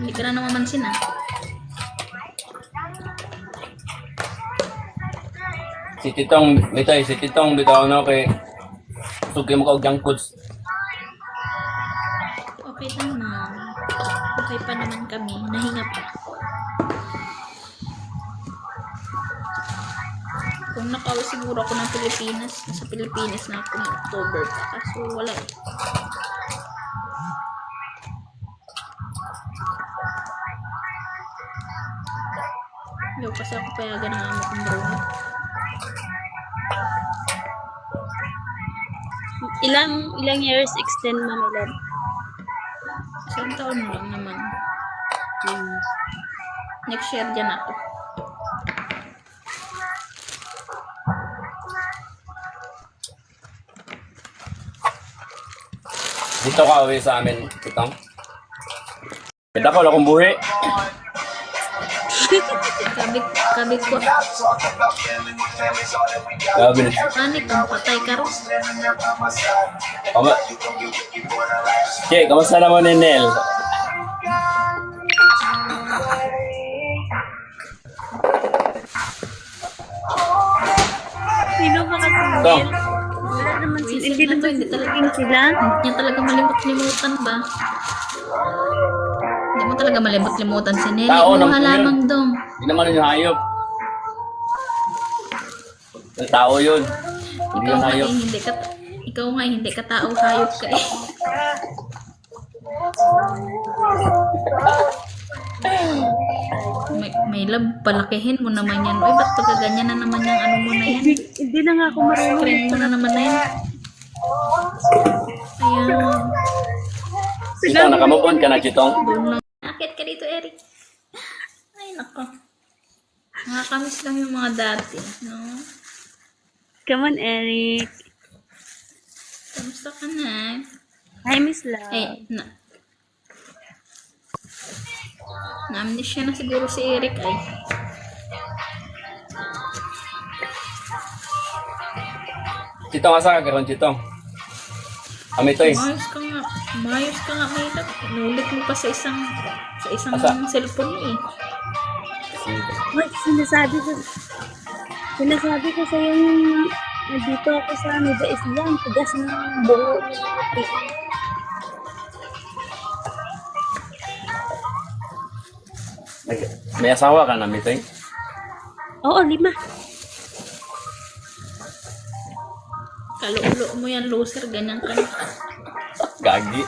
Hindi ka na namamansin ah. Si Titong, bitaw na kay sugi mo ka og junk foods. Okay naman. Okay pa naman kami. Nahinga pa. Kung nakauwi siguro ako ng Pilipinas, sa Pilipinas na ako ng October pa. Kaso wala. Yo, kasi ako payagan ng amo kong bro. Ilang years extend Mama Lab? Isang taon lang naman. Next year dyan ako. Dito ka uwi sa amin, Titong. Pwede ko lang kung buhi. Kabig ko. Grabe na. Panik kung patay ka rin. Che, kamusta naman ni Nel? Sino ba kasi Tong, wala naman sila. Hindi na to, hindi talaga. Sila? Hindi niya talaga malimot-limutan ba? Hindi mo talaga malimot-limutan si Nelly. Tao ng Kumuha yun. lamang dong. hindi naman yung hayop. Ang tao yun. Hindi Ikaw yung nga hayop. eh, hindi ka tao, hayop ka eh. may lab, palakihin mo naman yan. Uy, ba't pagkaganyan na naman yung ano mo na yan? Hindi na nga ako marunong. Screen mo na naman na yan. Ayan. Chitong, nakamove on ka na, Chitong. Doon lang. Akit ka dito, Eric. Ay, nako. Nakakamiss lang yung mga dati, no? Come on, Eric. Kamusta ka na? Hi, Miss Love. Eh, na-amnesia na siguro si Eric ay. Chitong, asa ka karon, Chitong? Kami to eh. Mayos ka nga, Mayla. Nulit mo pa sa isang Asa? cellphone mo eh. Wait, sinasabi ko sa iyo yung nandito ako sa Nueva Islam, tigas ng bungo. May asawa ka na, Mitoy? Oo, 5. Kalulo mo yan, loser. Ganyan ka. Gagi.